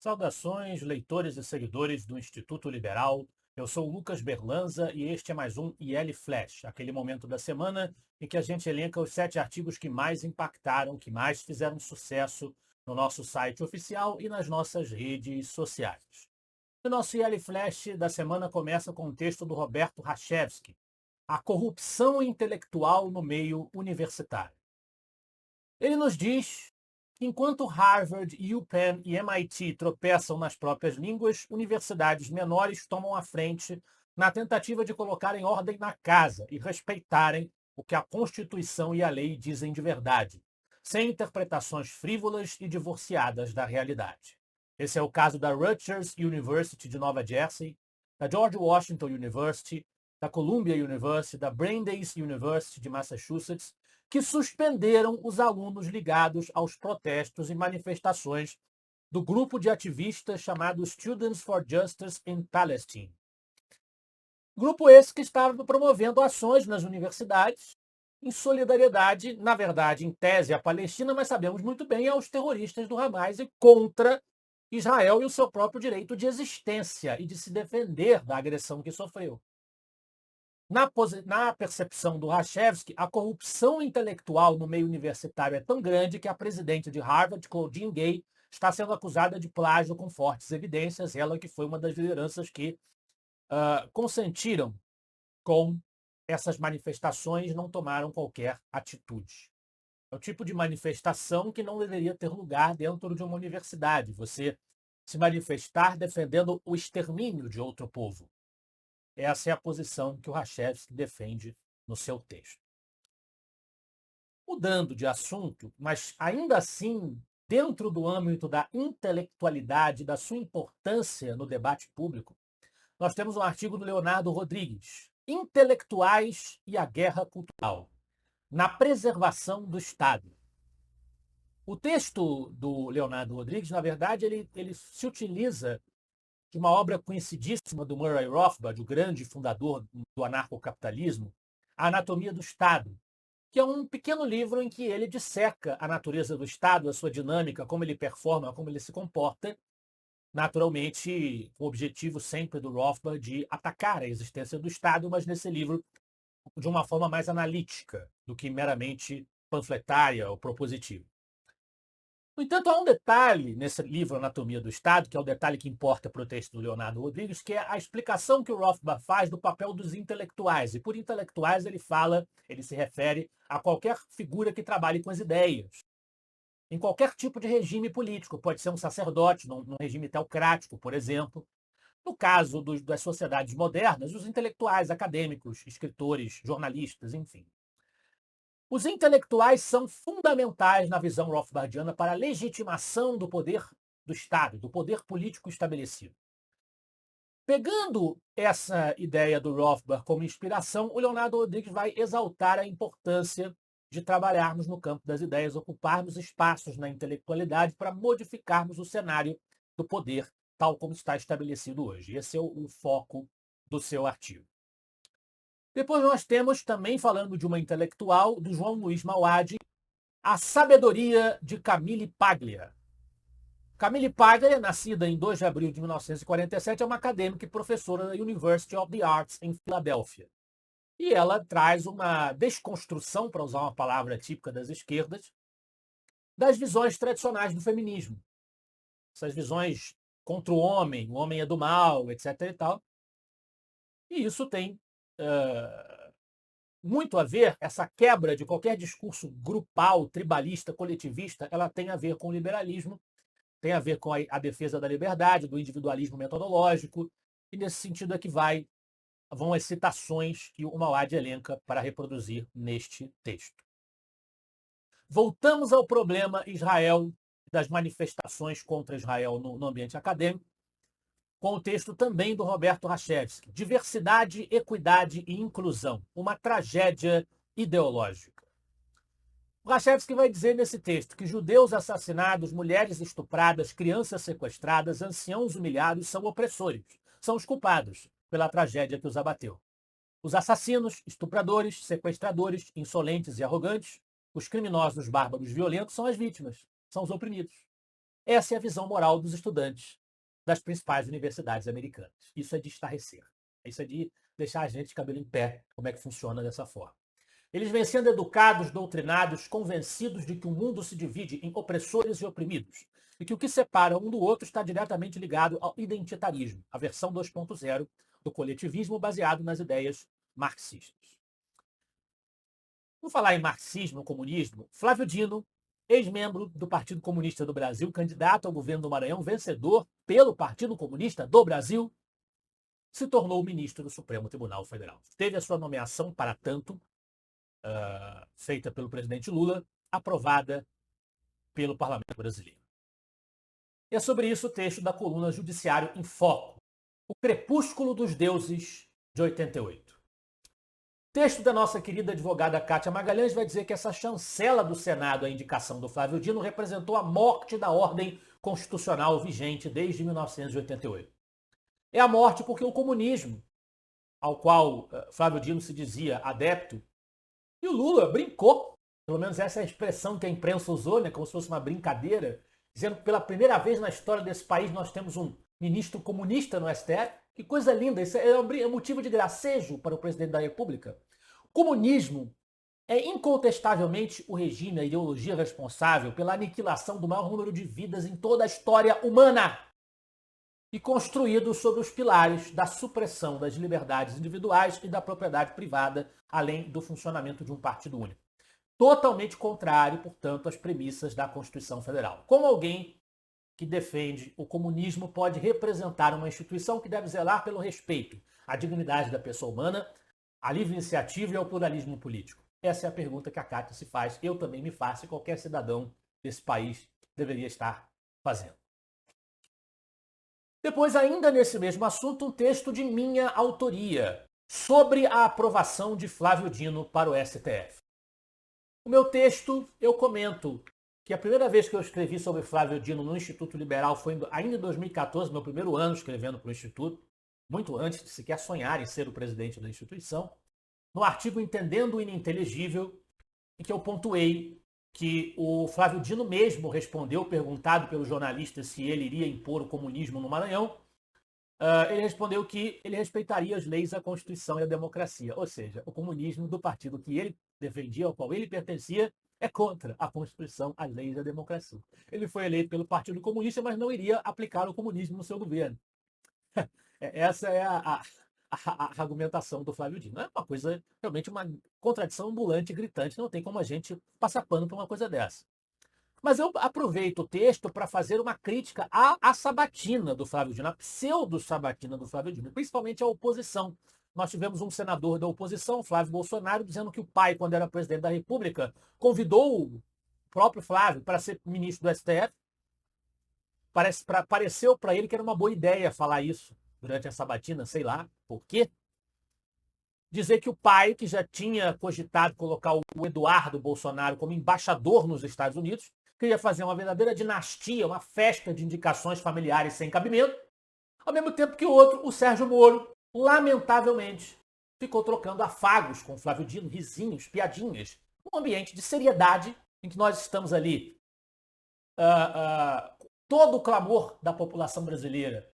Saudações, leitores e seguidores do Instituto Liberal. Eu sou o Lucas Berlanza e este é mais um IL Flash, aquele momento da semana em que a gente elenca os 7 artigos que mais impactaram, que mais fizeram sucesso no nosso site oficial e nas nossas redes sociais. O nosso IL Flash da semana começa com um texto do Roberto Rachevsky, A Corrupção Intelectual no Meio Universitário. Ele nos diz que enquanto Harvard, UPenn e MIT tropeçam nas próprias línguas, universidades menores tomam a frente na tentativa de colocarem ordem na casa e respeitarem o que a Constituição e a lei dizem de verdade, sem interpretações frívolas e divorciadas da realidade. Esse é o caso da Rutgers University de Nova Jersey, da George Washington University, da Columbia University, da Brandeis University de Massachusetts, que suspenderam os alunos ligados aos protestos e manifestações do grupo de ativistas chamado Students for Justice in Palestine. Grupo esse que estava promovendo ações nas universidades em solidariedade, na verdade, em tese, à Palestina, mas sabemos muito bem, aos terroristas do Hamas e contra Israel e o seu próprio direito de existência e de se defender da agressão que sofreu. Na percepção do Rachevsky, a corrupção intelectual no meio universitário é tão grande que a presidente de Harvard, Claudine Gay, está sendo acusada de plágio com fortes evidências, ela que foi uma das lideranças que consentiram com essas manifestações, não tomaram qualquer atitude. É o tipo de manifestação que não deveria ter lugar dentro de uma universidade, você se manifestar defendendo o extermínio de outro povo. Essa é a posição que o Rachevsky defende no seu texto. Mudando de assunto, mas ainda assim dentro do âmbito da intelectualidade, da sua importância no debate público, nós temos um artigo do Leonardo Rodrigues, Intelectuais e a Guerra Cultural, na preservação do Estado. O texto do Leonardo Rodrigues, na verdade, ele se utiliza de uma obra conhecidíssima do Murray Rothbard, o grande fundador do anarcocapitalismo, A Anatomia do Estado, que é um pequeno livro em que ele disseca a natureza do Estado, a sua dinâmica, como ele performa, como ele se comporta, naturalmente com o objetivo sempre do Rothbard de atacar a existência do Estado, mas nesse livro de uma forma mais analítica do que meramente panfletária ou propositiva. No entanto, há um detalhe nesse livro Anatomia do Estado, que é o detalhe que importa para o texto do Leonardo Rodrigues, que é a explicação que o Rothbard faz do papel dos intelectuais. E por intelectuais ele se refere a qualquer figura que trabalhe com as ideias. Em qualquer tipo de regime político, pode ser um sacerdote, num regime teocrático, por exemplo. No caso das sociedades modernas, os intelectuais, acadêmicos, escritores, jornalistas, enfim. Os intelectuais são fundamentais na visão rothbardiana para a legitimação do poder do Estado, do poder político estabelecido. Pegando essa ideia do Rothbard como inspiração, o Leonardo Rodrigues vai exaltar a importância de trabalharmos no campo das ideias, ocuparmos espaços na intelectualidade para modificarmos o cenário do poder tal como está estabelecido hoje. Esse é o foco do seu artigo. Depois nós temos, também falando de uma intelectual, do João Luiz Mauad, A Sabedoria de Camille Paglia. Camille Paglia, nascida em 2 de abril de 1947, é uma acadêmica e professora da University of the Arts em Filadélfia. E ela traz uma desconstrução, para usar uma palavra típica das esquerdas, das visões tradicionais do feminismo. Essas visões contra o homem é do mal, etc. e tal. E isso tem muito a ver, essa quebra de qualquer discurso grupal, tribalista, coletivista, ela tem a ver com o liberalismo, tem a ver com a defesa da liberdade, do individualismo metodológico, e nesse sentido é que vão as citações que o Mauad elenca para reproduzir neste texto. Voltamos ao problema Israel, das manifestações contra Israel no ambiente acadêmico, com o texto também do Roberto Rachevsky, Diversidade, Equidade e Inclusão, uma tragédia ideológica. O Rachevsky vai dizer nesse texto que judeus assassinados, mulheres estupradas, crianças sequestradas, anciãos humilhados são opressores, são os culpados pela tragédia que os abateu. Os assassinos, estupradores, sequestradores, insolentes e arrogantes, os criminosos bárbaros violentos são as vítimas, são os oprimidos. Essa é a visão moral dos estudantes das principais universidades americanas. Isso é de estarrecer. Isso é de deixar a gente de cabelo em pé, como é que funciona dessa forma. Eles vêm sendo educados, doutrinados, convencidos de que o mundo se divide em opressores e oprimidos, e que o que separa um do outro está diretamente ligado ao identitarismo, a versão 2.0 do coletivismo baseado nas ideias marxistas. Vamos falar em marxismo, comunismo. Flávio Dino, ex-membro do Partido Comunista do Brasil, candidato ao governo do Maranhão, vencedor pelo Partido Comunista do Brasil, se tornou ministro do Supremo Tribunal Federal. Teve a sua nomeação, para tanto, feita pelo presidente Lula, aprovada pelo Parlamento Brasileiro. E é sobre isso o texto da coluna Judiciário em Foco, O Crepúsculo dos Deuses, de 88. O texto da nossa querida advogada Kátia Magalhães vai dizer que essa chancela do Senado à indicação do Flávio Dino representou a morte da ordem constitucional vigente desde 1988. É a morte porque o comunismo, ao qual Flávio Dino se dizia adepto, e o Lula brincou, pelo menos essa é a expressão que a imprensa usou, né, como se fosse uma brincadeira, dizendo que pela primeira vez na história desse país nós temos um ministro comunista no STF. Que coisa linda, isso é motivo de gracejo para o presidente da República. O comunismo é incontestavelmente o regime, a ideologia responsável pela aniquilação do maior número de vidas em toda a história humana e construído sobre os pilares da supressão das liberdades individuais e da propriedade privada, além do funcionamento de um partido único. Totalmente contrário, portanto, às premissas da Constituição Federal. Como alguém que defende o comunismo pode representar uma instituição que deve zelar pelo respeito à dignidade da pessoa humana, à livre iniciativa e ao pluralismo político? Essa é a pergunta que a Kátia se faz, eu também me faço e qualquer cidadão desse país deveria estar fazendo. Depois, ainda nesse mesmo assunto, um texto de minha autoria sobre a aprovação de Flávio Dino para o STF. No meu texto, eu comento que a primeira vez que eu escrevi sobre Flávio Dino no Instituto Liberal foi ainda em 2014, meu primeiro ano escrevendo para o Instituto, muito antes de sequer sonhar em ser o presidente da instituição, no artigo Entendendo o Ininteligível, em que eu pontuei que o Flávio Dino mesmo respondeu, perguntado pelos jornalistas se ele iria impor o comunismo no Maranhão, ele respondeu que ele respeitaria as leis, a Constituição e a democracia. Ou seja, o comunismo do partido que ele defendia, ao qual ele pertencia, é contra a Constituição, as leis e a democracia. Ele foi eleito pelo Partido Comunista, mas não iria aplicar o comunismo no seu governo. Essa é a argumentação do Flávio Dino. É uma coisa, realmente uma contradição ambulante e gritante. Não tem como a gente passar pano por uma coisa dessa. Mas eu aproveito o texto para fazer uma crítica à sabatina do Flávio Dino, à pseudo-sabatina do Flávio Dino, principalmente à oposição. Nós tivemos um senador da oposição, Flávio Bolsonaro, dizendo que o pai, quando era presidente da República, convidou o próprio Flávio para ser ministro do STF. Pareceu para ele que era uma boa ideia falar isso durante a sabatina, sei lá por quê. Dizer que o pai, que já tinha cogitado colocar o Eduardo Bolsonaro como embaixador nos Estados Unidos, queria fazer uma verdadeira dinastia, uma festa de indicações familiares sem cabimento, ao mesmo tempo que o outro, o Sérgio Moro, lamentavelmente, ficou trocando afagos com Flávio Dino, risinhos, piadinhas, um ambiente de seriedade em que nós estamos ali, todo o clamor da população brasileira,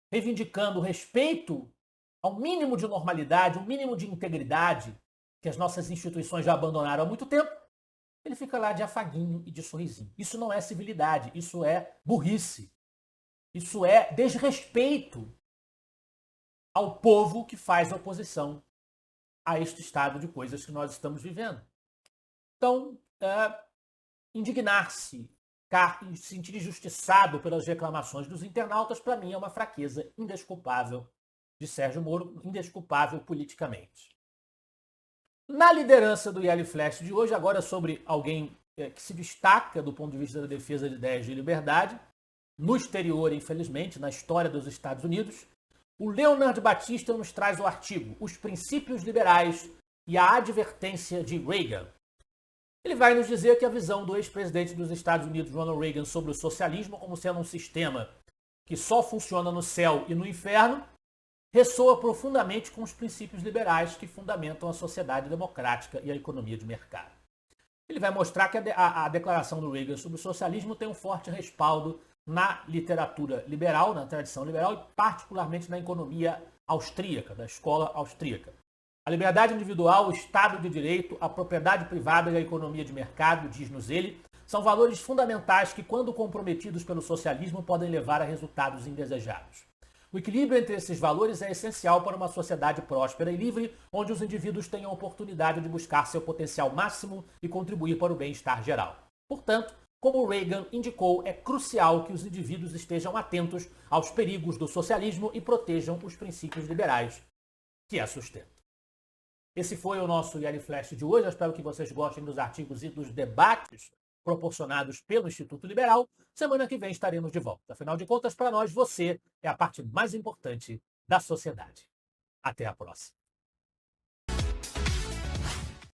reivindicando o respeito ao mínimo de normalidade, um mínimo de integridade que as nossas instituições já abandonaram há muito tempo. Ele fica lá de afaguinho e de sorrisinho. Isso não é civilidade, isso é burrice. Isso é desrespeito ao povo que faz oposição a este estado de coisas que nós estamos vivendo. Então, indignar-se, se sentir injustiçado pelas reclamações dos internautas, para mim é uma fraqueza indesculpável de Sérgio Moro, indesculpável politicamente. Na liderança do Yellow Flash de hoje, agora sobre alguém que se destaca do ponto de vista da defesa de ideias de liberdade, no exterior, infelizmente, na história dos Estados Unidos, o Leonard Batista nos traz o artigo Os Princípios Liberais e a Advertência de Reagan. Ele vai nos dizer que a visão do ex-presidente dos Estados Unidos, Ronald Reagan, sobre o socialismo como sendo um sistema que só funciona no céu e no inferno, ressoa profundamente com os princípios liberais que fundamentam a sociedade democrática e a economia de mercado. ele vai mostrar que a declaração do Reagan sobre o socialismo tem um forte respaldo na literatura liberal, na tradição liberal e particularmente na economia austríaca, da escola austríaca. A liberdade individual, o Estado de Direito, a propriedade privada e a economia de mercado, diz-nos ele, são valores fundamentais que, quando comprometidos pelo socialismo, podem levar a resultados indesejados. O equilíbrio entre esses valores é essencial para uma sociedade próspera e livre, onde os indivíduos tenham a oportunidade de buscar seu potencial máximo e contribuir para o bem-estar geral. Portanto, como Reagan indicou, é crucial que os indivíduos estejam atentos aos perigos do socialismo e protejam os princípios liberais que a sustentam. Esse foi o nosso IEL Flash de hoje. Eu espero que vocês gostem dos artigos e dos debates proporcionados pelo Instituto Liberal. Semana que vem estaremos de volta. Afinal de contas, para nós, você é a parte mais importante da sociedade. Até a próxima.